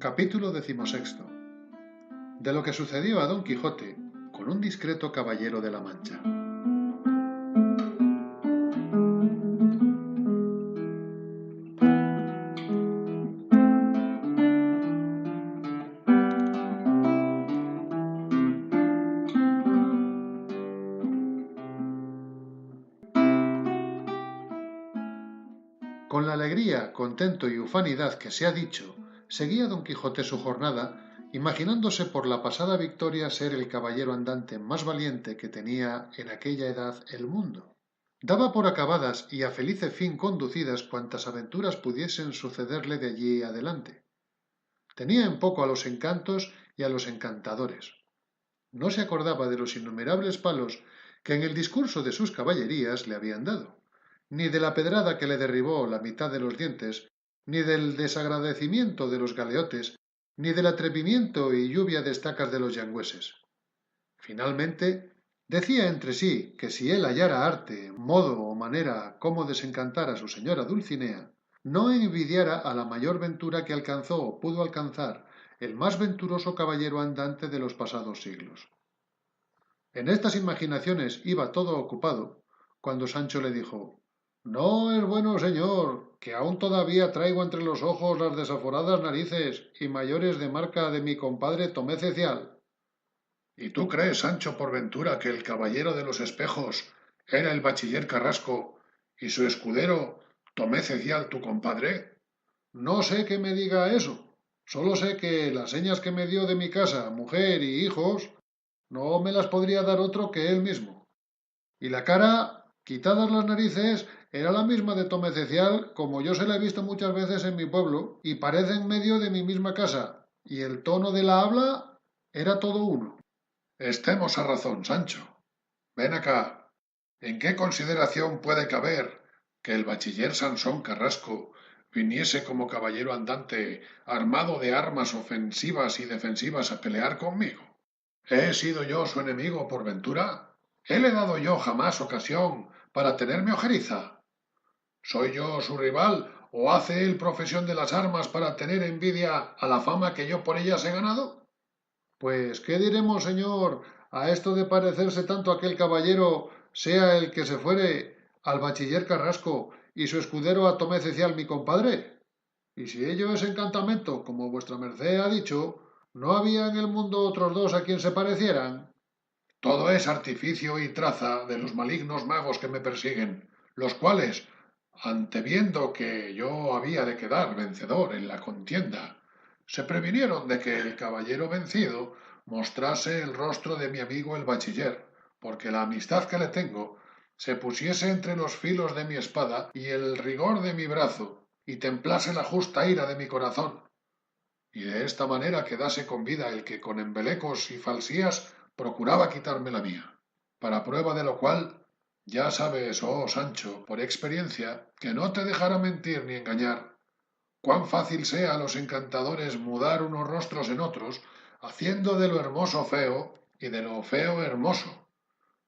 Capítulo 16. De lo que sucedió a Don Quijote con un discreto caballero de la Mancha. Con la alegría, contento y ufanidad que se ha dicho, seguía Don Quijote su jornada, imaginándose por la pasada victoria ser el caballero andante más valiente que tenía en aquella edad el mundo. Daba por acabadas y a felice fin conducidas cuantas aventuras pudiesen sucederle de allí adelante. Tenía en poco a los encantos y a los encantadores. No se acordaba de los innumerables palos que en el discurso de sus caballerías le habían dado, ni de la pedrada que le derribó la mitad de los dientes, ni del desagradecimiento de los galeotes, ni del atrevimiento y lluvia de estacas de los yangüeses. Finalmente, decía entre sí que si él hallara arte, modo o manera cómo desencantar a su señora Dulcinea, no envidiara a la mayor ventura que alcanzó o pudo alcanzar el más venturoso caballero andante de los pasados siglos. En estas imaginaciones iba todo ocupado, cuando Sancho le dijo: «No es bueno, señor, que aún todavía traigo entre los ojos las desaforadas narices y mayores de marca de mi compadre Tomé Cecial». «¿Y tú crees, Sancho, por ventura, que el caballero de los espejos era el bachiller Carrasco y su escudero Tomé Cecial, tu compadre?» «No sé que me diga eso. Solo sé que las señas que me dio de mi casa, mujer y hijos, no me las podría dar otro que él mismo. Y la cara, quitadas las narices, era la misma de Tomé Cecial, como yo se la he visto muchas veces en mi pueblo, y parece en medio de mi misma casa, y el tono de la habla era todo uno». «Estemos a razón, Sancho. Ven acá. ¿En qué consideración puede caber que el bachiller Sansón Carrasco viniese como caballero andante armado de armas ofensivas y defensivas a pelear conmigo? ¿He sido yo su enemigo por ventura? ¿He le dado yo jamás ocasión para tenerme ojeriza? ¿Soy yo su rival o hace él profesión de las armas para tener envidia a la fama que yo por ellas he ganado? Pues, ¿qué diremos, señor, a esto de parecerse tanto a aquel caballero, sea el que se fuere, al bachiller Carrasco y su escudero a Tomé Cecial, mi compadre? Y si ello es encantamento, como vuestra merced ha dicho, ¿no había en el mundo otros dos a quien se parecieran? Todo es artificio y traza de los malignos magos que me persiguen, los cuales, anteviendo que yo había de quedar vencedor en la contienda, se previnieron de que el caballero vencido mostrase el rostro de mi amigo el bachiller, porque la amistad que le tengo se pusiese entre los filos de mi espada y el rigor de mi brazo, y templase la justa ira de mi corazón, y de esta manera quedase con vida el que con embelecos y falsías procuraba quitarme la mía. Para prueba de lo cual, ya sabes, oh Sancho, por experiencia, que no te dejará mentir ni engañar, cuán fácil sea a los encantadores mudar unos rostros en otros, haciendo de lo hermoso feo y de lo feo hermoso,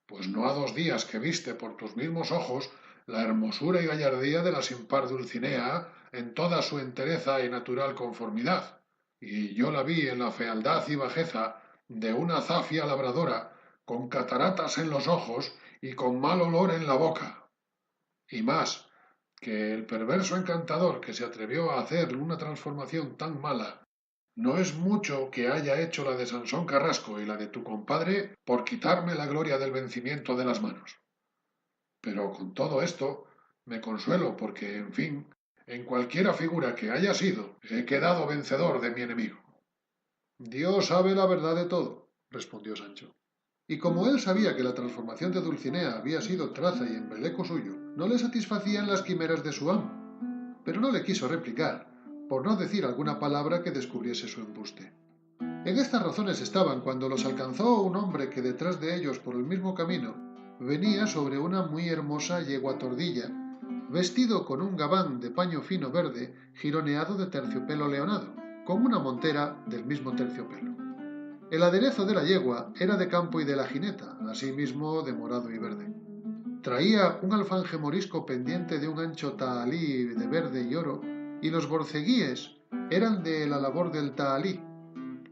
pues no ha 2 días que viste por tus mismos ojos la hermosura y gallardía de la sin par Dulcinea en toda su entereza y natural conformidad, y yo la vi en la fealdad y bajeza de una zafia labradora, con cataratas en los ojos y con mal olor en la boca. Y más, que el perverso encantador que se atrevió a hacer una transformación tan mala, no es mucho que haya hecho la de Sansón Carrasco y la de tu compadre por quitarme la gloria del vencimiento de las manos. Pero con todo esto me consuelo porque, en fin, en cualquiera figura que haya sido, he quedado vencedor de mi enemigo. Dios sabe la verdad de todo, respondió Sancho. Y como él sabía que la transformación de Dulcinea había sido traza y embeleco suyo, no le satisfacían las quimeras de su amo, pero no le quiso replicar, por no decir alguna palabra que descubriese su embuste. En estas razones estaban cuando los alcanzó un hombre que detrás de ellos por el mismo camino venía sobre una muy hermosa yegua tordilla, vestido con un gabán de paño fino verde gironeado de terciopelo leonado, con una montera del mismo terciopelo. El aderezo de la yegua era de campo y de la jineta, asimismo de morado y verde. Traía un alfanje morisco pendiente de un ancho tahalí de verde y oro, y los borceguíes Eran de la labor del tahalí.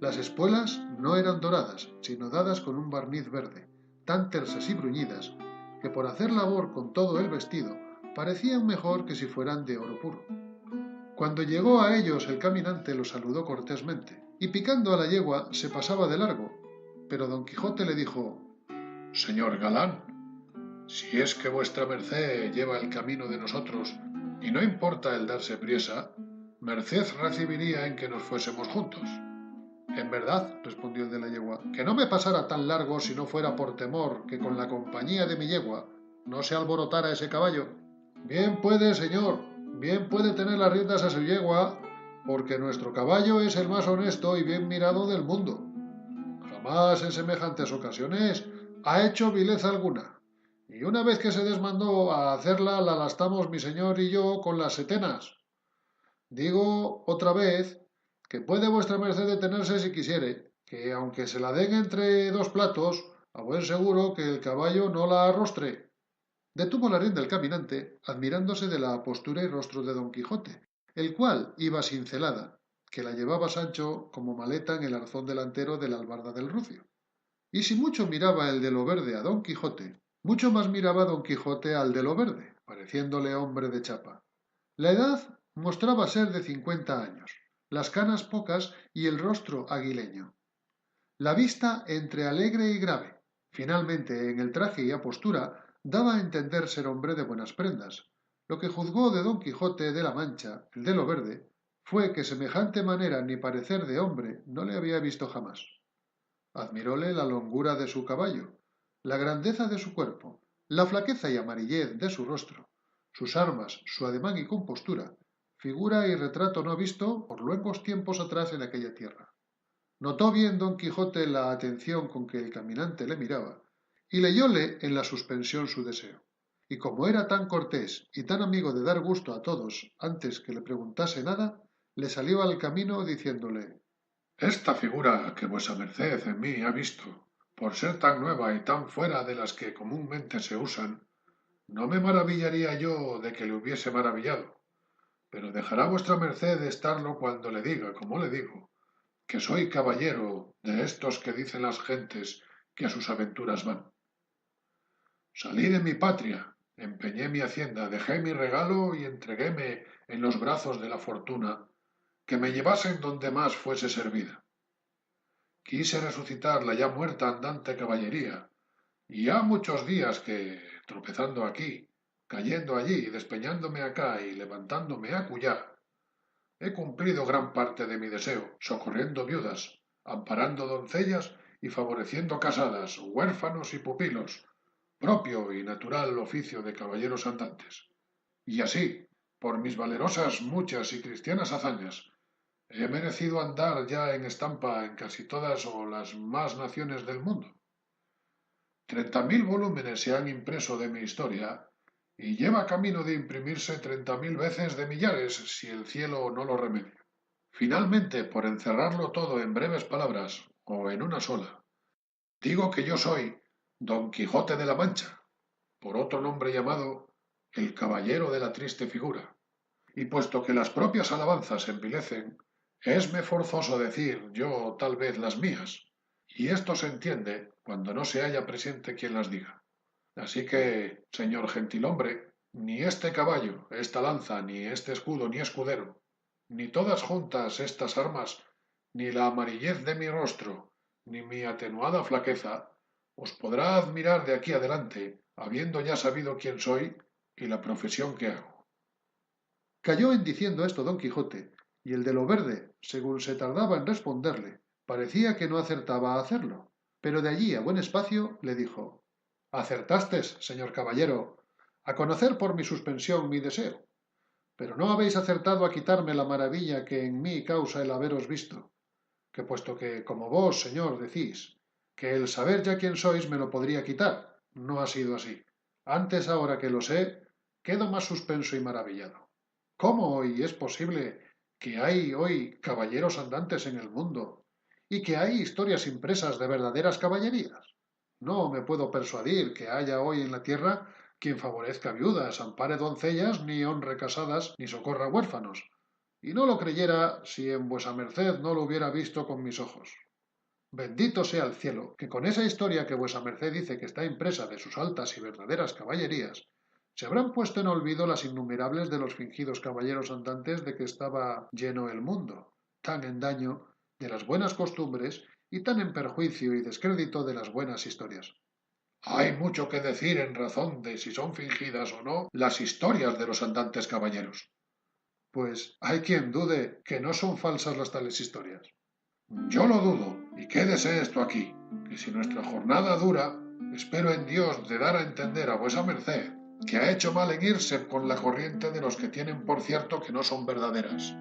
Las espuelas no eran doradas, sino dadas con un barniz verde, tan tersas y bruñidas, que por hacer labor con todo el vestido, parecían mejor que si fueran de oro puro. Cuando llegó a ellos el caminante los saludó cortésmente, y picando a la yegua se pasaba de largo, pero don Quijote le dijo: Señor galán, si es que vuestra merced lleva el camino de nosotros, y no importa el darse priesa, merced recibiría en que nos fuésemos juntos. En verdad, respondió el de la yegua, que no me pasara tan largo si no fuera por temor que con la compañía de mi yegua no se alborotara ese caballo. Bien puede, señor, bien puede tener las riendas a su yegua, porque nuestro caballo es el más honesto y bien mirado del mundo. Jamás en semejantes ocasiones ha hecho vileza alguna, y una vez que se desmandó a hacerla la lastamos mi señor y yo con las setenas. Digo otra vez que puede vuestra merced detenerse si quisiere, que aunque se la den entre dos platos, a buen seguro que el caballo no la arrostre. Detuvo la rienda el caminante, admirándose de la postura y rostro de don Quijote, el cual iba cincelada, que la llevaba Sancho como maleta en el arzón delantero de la albarda del rucio. Y si mucho miraba el de lo verde a don Quijote, mucho más miraba don Quijote al de lo verde, pareciéndole hombre de chapa. La edad mostraba ser de 50 años, las canas pocas y el rostro aguileño. La vista entre alegre y grave. Finalmente, en el traje y apostura, daba a entender ser hombre de buenas prendas. Lo que juzgó de don Quijote de la Mancha, el de lo verde, fue que semejante manera ni parecer de hombre no le había visto jamás. Admiróle la longura de su caballo, la grandeza de su cuerpo, la flaqueza y amarillez de su rostro, sus armas, su ademán y compostura, figura y retrato no visto por luengos tiempos atrás en aquella tierra. Notó bien don Quijote la atención con que el caminante le miraba, y leyóle en la suspensión su deseo. Y como era tan cortés y tan amigo de dar gusto a todos antes que le preguntase nada, le salió al camino diciéndole: Esta figura que vuesa merced en mí ha visto, por ser tan nueva y tan fuera de las que comúnmente se usan, no me maravillaría yo de que le hubiese maravillado, pero dejará vuestra merced de estarlo cuando le diga, como le digo, que soy caballero de estos que dicen las gentes que a sus aventuras van. Salí de mi patria, empeñé mi hacienda, dejé mi regalo y entreguéme en los brazos de la fortuna, que me llevasen donde más fuese servida. Quise resucitar la ya muerta andante caballería, y ha muchos días que, tropezando aquí, cayendo allí, despeñándome acá y levantándome acullá, he cumplido gran parte de mi deseo, socorriendo viudas, amparando doncellas y favoreciendo casadas, huérfanos y pupilos, propio y natural oficio de caballeros andantes. Y así, por mis valerosas, muchas y cristianas hazañas, he merecido andar ya en estampa en casi todas o las más naciones del mundo. 30.000 volúmenes se han impreso de mi historia, y lleva camino de imprimirse 30.000 veces de millares si el cielo no lo remedia. Finalmente, por encerrarlo todo en breves palabras, o en una sola, digo que yo soy Don Quijote de la Mancha, por otro nombre llamado el Caballero de la Triste Figura. Y puesto que las propias alabanzas envilecen, esme forzoso decir yo tal vez las mías, y esto se entiende cuando no se haya presente quien las diga. Así que, señor gentilhombre, ni este caballo, esta lanza, ni este escudo, ni escudero, ni todas juntas estas armas, ni la amarillez de mi rostro, ni mi atenuada flaqueza, os podrá admirar de aquí adelante, habiendo ya sabido quién soy y la profesión que hago. Cayó en diciendo esto don Quijote, y el de lo verde, según se tardaba en responderle, parecía que no acertaba a hacerlo, pero de allí a buen espacio le dijo: Acertastes, señor caballero, a conocer por mi suspensión mi deseo, pero no habéis acertado a quitarme la maravilla que en mí causa el haberos visto, que puesto que, como vos, señor, decís, que el saber ya quién sois me lo podría quitar, no ha sido así. Antes, ahora que lo sé, quedo más suspenso y maravillado. ¿Cómo hoy es posible que hay hoy caballeros andantes en el mundo y que hay historias impresas de verdaderas caballerías? No me puedo persuadir que haya hoy en la tierra quien favorezca viudas, ampare doncellas, ni honre casadas, ni socorra huérfanos. y no lo creyera si en vuesa merced no lo hubiera visto con mis ojos. Bendito sea el cielo, que con esa historia que vuesa merced dice que está impresa de sus altas y verdaderas caballerías, se habrán puesto en olvido las innumerables de los fingidos caballeros andantes de que estaba lleno el mundo, tan en daño de las buenas costumbres y tan en perjuicio y descrédito de las buenas historias. Hay mucho que decir en razón de si son fingidas o no las historias de los andantes caballeros. Pues hay quien dude que no son falsas las tales historias. Yo lo dudo, y quédese esto aquí, que si nuestra jornada dura, espero en Dios de dar a entender a vuesa merced que ha hecho mal en irse con la corriente de los que tienen por cierto que no son verdaderas.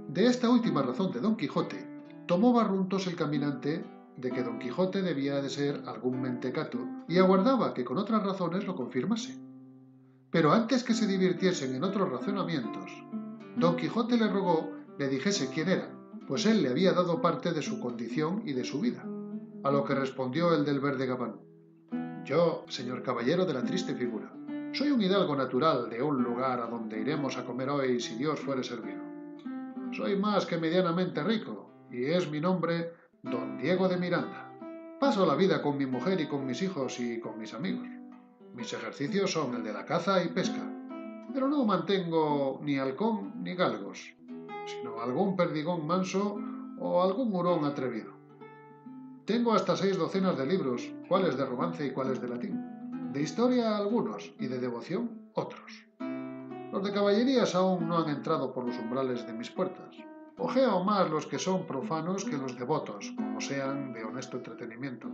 De esta última razón de Don Quijote, tomó barruntos el caminante de que Don Quijote debía de ser algún mentecato y aguardaba que con otras razones lo confirmase. Pero antes que se divirtiesen en otros razonamientos, Don Quijote le rogó le dijese quién era, pues él le había dado parte de su condición y de su vida. A lo que respondió el del verde gabán: yo, señor caballero de la triste figura, soy un hidalgo natural de un lugar a donde iremos a comer hoy si Dios fuere servido. Soy más que medianamente rico, y es mi nombre Don Diego de Miranda. Paso la vida con mi mujer y con mis hijos y con mis amigos. Mis ejercicios son el de la caza y pesca, pero no mantengo ni halcón ni galgos, sino algún perdigón manso o algún hurón atrevido. Tengo hasta 6 docenas de libros, cuáles de romance y cuáles de latín, de historia algunos y de devoción otros. Los de caballerías aún no han entrado por los umbrales de mis puertas. Ojeo más los que son profanos que los devotos, como sean de honesto entretenimiento,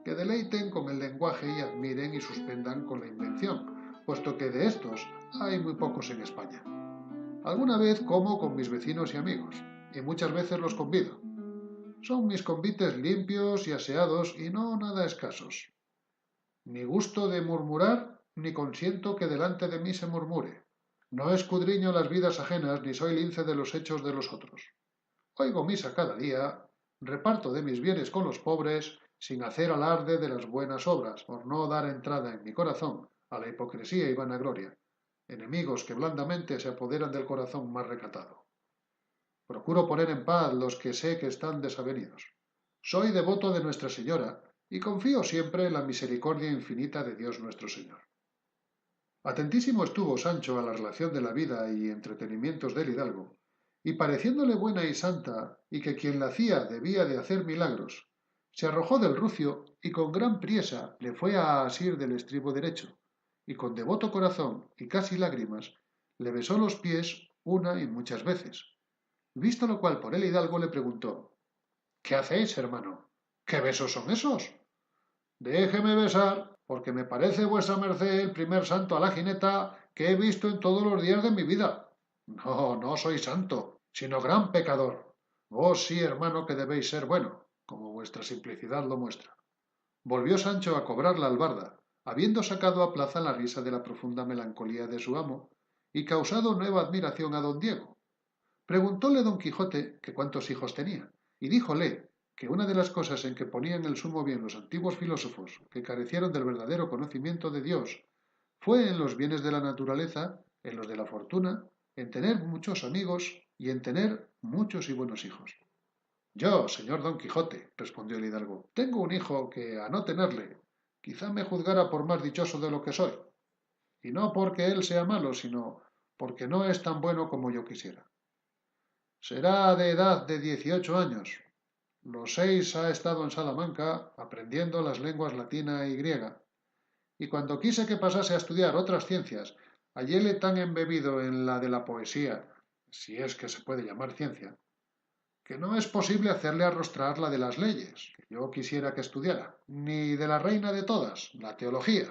que deleiten con el lenguaje y admiren y suspendan con la invención, puesto que de estos hay muy pocos en España. Alguna vez como con mis vecinos y amigos, y muchas veces los convido. Son mis convites limpios y aseados y no nada escasos. Ni gusto de murmurar, ni consiento que delante de mí se murmure. No escudriño las vidas ajenas, ni soy lince de los hechos de los otros. Oigo misa cada día, reparto de mis bienes con los pobres, sin hacer alarde de las buenas obras, por no dar entrada en mi corazón a la hipocresía y vanagloria, enemigos que blandamente se apoderan del corazón más recatado. Procuro poner en paz los que sé que están desavenidos. Soy devoto de Nuestra Señora y confío siempre en la misericordia infinita de Dios nuestro Señor. Atentísimo estuvo Sancho a la relación de la vida y entretenimientos del hidalgo, y pareciéndole buena y santa, y que quien la hacía debía de hacer milagros, se arrojó del rucio y con gran priesa le fue a asir del estribo derecho, y con devoto corazón y casi lágrimas le besó los pies una y muchas veces. Visto lo cual por el hidalgo le preguntó: ¿qué hacéis, hermano? ¿Qué besos son esos? Déjeme besar, porque me parece vuesa merced el primer santo a la jineta que he visto en todos los días de mi vida. No, no soy santo, sino gran pecador. Vos sí, hermano, que debéis ser bueno, como vuestra simplicidad lo muestra. Volvió Sancho a cobrar la albarda, habiendo sacado a plaza la risa de la profunda melancolía de su amo, y causado nueva admiración a don Diego. Preguntóle don Quijote que cuántos hijos tenía, y díjole que una de las cosas en que ponían el sumo bien los antiguos filósofos que carecieron del verdadero conocimiento de Dios fue en los bienes de la naturaleza, en los de la fortuna, en tener muchos amigos y en tener muchos y buenos hijos. Yo, señor don Quijote, respondió el hidalgo, tengo un hijo que, a no tenerle, quizá me juzgara por más dichoso de lo que soy, y no porque él sea malo, sino porque no es tan bueno como yo quisiera. Será de edad de 18 años. Los 6 ha estado en Salamanca aprendiendo las lenguas latina y griega, y cuando quise que pasase a estudiar otras ciencias, halléle tan embebido en la de la poesía, si es que se puede llamar ciencia, que no es posible hacerle arrostrar la de las leyes, que yo quisiera que estudiara, ni de la reina de todas, la teología.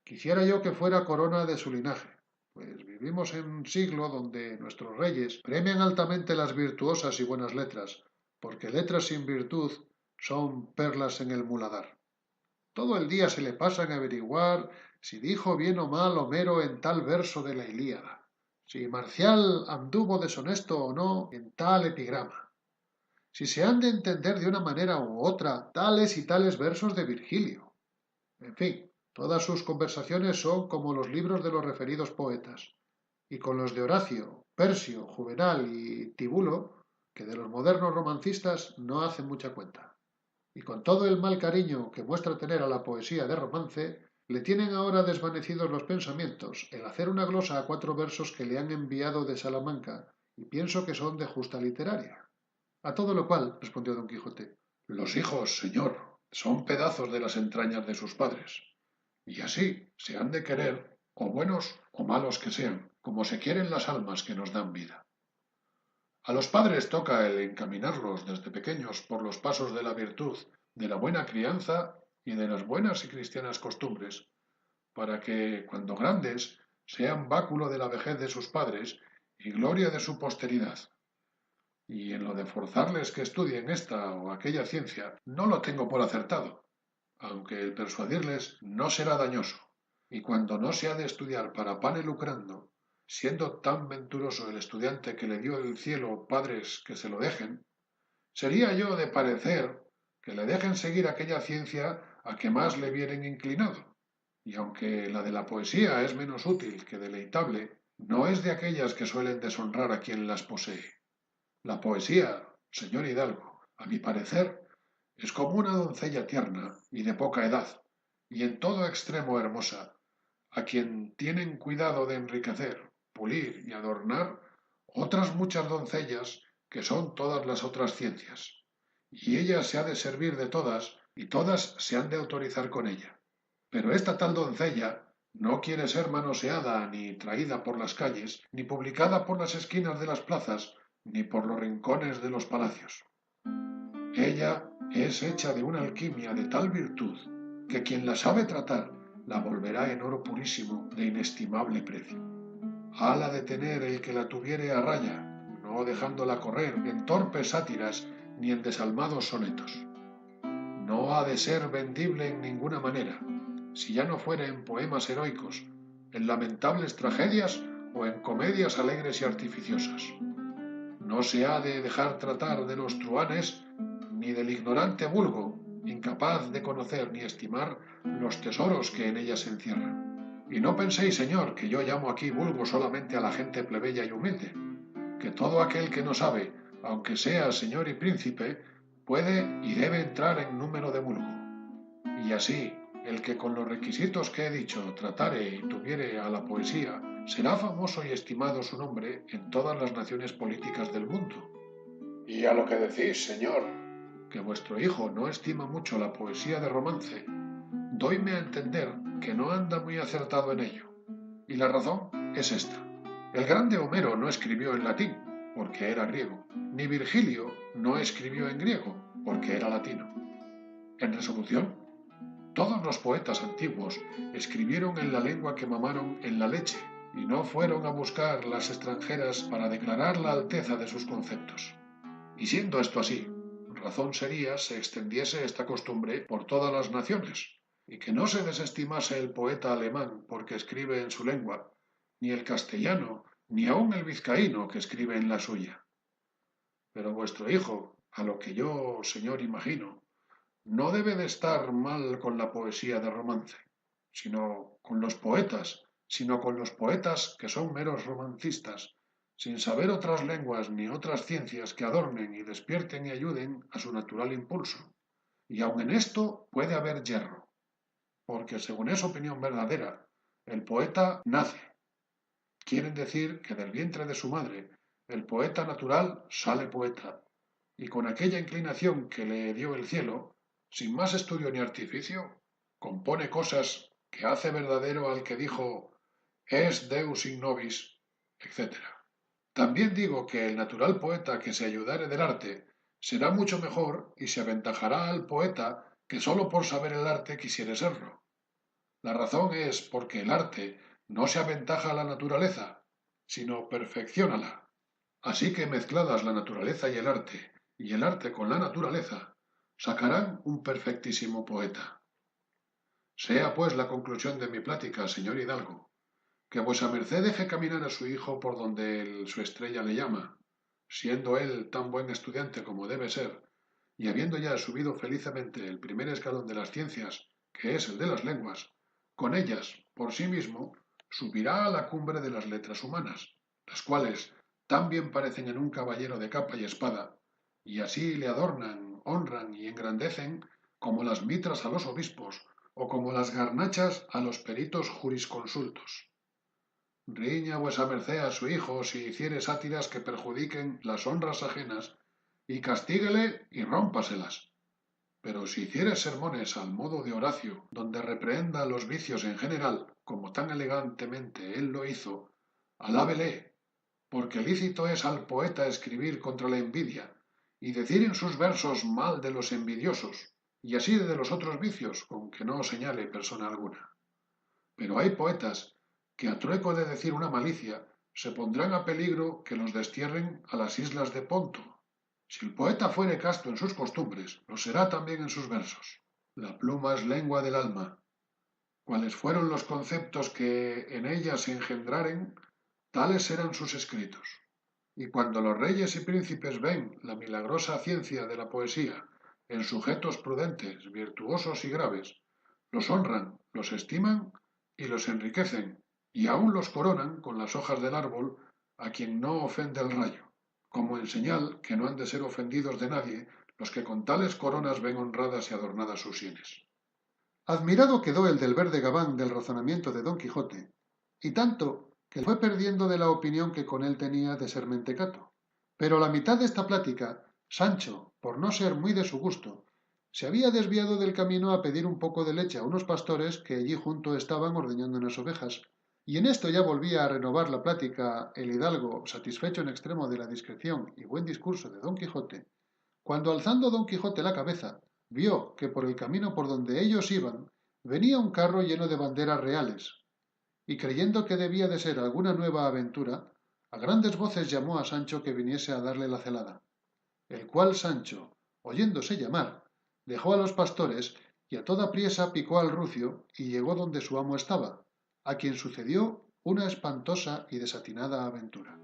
Quisiera yo que fuera corona de su linaje, pues vivimos en un siglo donde nuestros reyes premian altamente las virtuosas y buenas letras, porque letras sin virtud son perlas en el muladar. Todo el día se le pasa en averiguar si dijo bien o mal Homero en tal verso de la Ilíada, si Marcial anduvo deshonesto o no en tal epigrama, si se han de entender de una manera u otra tales y tales versos de Virgilio. En fin, todas sus conversaciones son como los libros de los referidos poetas, y con los de Horacio, Persio, Juvenal y Tibulo, que de los modernos romancistas no hacen mucha cuenta. Y con todo el mal cariño que muestra tener a la poesía de romance, le tienen ahora desvanecidos los pensamientos el hacer una glosa a 4 versos que le han enviado de Salamanca, y pienso que son de justa literaria. A todo lo cual, respondió don Quijote, los hijos, señor, son pedazos de las entrañas de sus padres, y así se han de querer, o buenos o malos que sean, como se quieren las almas que nos dan vida. A los padres toca el encaminarlos desde pequeños por los pasos de la virtud, de la buena crianza y de las buenas y cristianas costumbres, para que, cuando grandes, sean báculo de la vejez de sus padres y gloria de su posteridad. Y en lo de forzarles que estudien esta o aquella ciencia, no lo tengo por acertado, aunque el persuadirles no será dañoso, y cuando no se ha de estudiar para pane lucrando, siendo tan venturoso el estudiante que le dio el cielo padres que se lo dejen, sería yo de parecer que le dejen seguir aquella ciencia a que más le vieren inclinado, y aunque la de la poesía es menos útil que deleitable, no es de aquellas que suelen deshonrar a quien las posee. La poesía, señor Hidalgo, a mi parecer, es como una doncella tierna y de poca edad, y en todo extremo hermosa, a quien tienen cuidado de enriquecer, pulir y adornar otras muchas doncellas que son todas las otras ciencias, y ella se ha de servir de todas, y todas se han de autorizar con ella. Pero esta tal doncella no quiere ser manoseada ni traída por las calles, ni publicada por las esquinas de las plazas, ni por los rincones de los palacios. Ella es hecha de una alquimia de tal virtud que quien la sabe tratar la volverá en oro purísimo de inestimable precio. Hala de tener el que la tuviere a raya, no dejándola correr en torpes sátiras ni en desalmados sonetos. No ha de ser vendible en ninguna manera, si ya no fuere en poemas heroicos, en lamentables tragedias o en comedias alegres y artificiosas. No se ha de dejar tratar de los truhanes ni del ignorante vulgo, incapaz de conocer ni estimar los tesoros que en ellas se encierran. Y no penséis, señor, que yo llamo aquí vulgo solamente a la gente plebeya y humilde, que todo aquel que no sabe, aunque sea señor y príncipe, puede y debe entrar en número de vulgo. Y así, el que con los requisitos que he dicho tratare y tuviere a la poesía, será famoso y estimado su nombre en todas las naciones políticas del mundo. Y a lo que decís, señor, que vuestro hijo no estima mucho la poesía de romance, doyme a entender que no anda muy acertado en ello. Y la razón es esta. El grande Homero no escribió en latín, porque era griego, ni Virgilio no escribió en griego, porque era latino. En resolución, todos los poetas antiguos escribieron en la lengua que mamaron en la leche, y no fueron a buscar las extranjeras para declarar la alteza de sus conceptos. Y siendo esto así, razón sería se extendiese esta costumbre por todas las naciones, y que no se desestimase el poeta alemán porque escribe en su lengua, ni el castellano, ni aun el vizcaíno que escribe en la suya. Pero vuestro hijo, a lo que yo, señor, imagino, no debe de estar mal con la poesía de romance, sino con los poetas que son meros romancistas, sin saber otras lenguas ni otras ciencias que adornen y despierten y ayuden a su natural impulso. Y aun en esto puede haber yerro, porque según es opinión verdadera, el poeta nace. Quieren decir que del vientre de su madre, el poeta natural sale poeta, y con aquella inclinación que le dio el cielo, sin más estudio ni artificio, compone cosas que hace verdadero al que dijo es Deus in nobis, etc. También digo que el natural poeta que se ayudare del arte será mucho mejor y se aventajará al poeta que sólo por saber el arte quisiere serlo. La razón es porque el arte no se aventaja a la naturaleza, sino perfecciónala. Así que mezcladas la naturaleza y el arte con la naturaleza, sacarán un perfectísimo poeta. Sea pues la conclusión de mi plática, señor Hidalgo, que vuesa merced deje caminar a su hijo por donde su estrella le llama, siendo él tan buen estudiante como debe ser, y habiendo ya subido felizmente el primer escalón de las ciencias, que es el de las lenguas, con ellas, por sí mismo, subirá a la cumbre de las letras humanas, las cuales, tan bien parecen en un caballero de capa y espada, y así le adornan, honran y engrandecen como las mitras a los obispos, o como las garnachas a los peritos jurisconsultos. Riña vuesa merced a su hijo si hiciere sátiras que perjudiquen las honras ajenas, y castíguele y rómpaselas. Pero si hiciere sermones al modo de Horacio, donde reprehenda los vicios en general, como tan elegantemente él lo hizo, alábele, porque lícito es al poeta escribir contra la envidia, y decir en sus versos mal de los envidiosos, y así de los otros vicios, con que no señale persona alguna. Pero hay poetas que a trueco de decir una malicia se pondrán a peligro que los destierren a las islas de Ponto. Si el poeta fuere casto en sus costumbres, lo será también en sus versos. La pluma es lengua del alma. Cuáles fueron los conceptos que en ella se engendraren, tales serán sus escritos. Y cuando los reyes y príncipes ven la milagrosa ciencia de la poesía en sujetos prudentes, virtuosos y graves, los honran, los estiman y los enriquecen, y aun los coronan con las hojas del árbol a quien no ofende el rayo, como en señal que no han de ser ofendidos de nadie los que con tales coronas ven honradas y adornadas sus sienes. Admirado quedó el del verde gabán del razonamiento de Don Quijote, y tanto que fue perdiendo de la opinión que con él tenía de ser mentecato. Pero a la mitad de esta plática, Sancho, por no ser muy de su gusto, se había desviado del camino a pedir un poco de leche a unos pastores que allí junto estaban ordeñando unas ovejas, y en esto ya volvía a renovar la plática el hidalgo, satisfecho en extremo de la discreción y buen discurso de Don Quijote, cuando alzando Don Quijote la cabeza, vio que por el camino por donde ellos iban venía un carro lleno de banderas reales, y creyendo que debía de ser alguna nueva aventura, a grandes voces llamó a Sancho que viniese a darle la celada, el cual Sancho, oyéndose llamar, dejó a los pastores y a toda priesa picó al rucio y llegó donde su amo estaba, a quien sucedió una espantosa y desatinada aventura.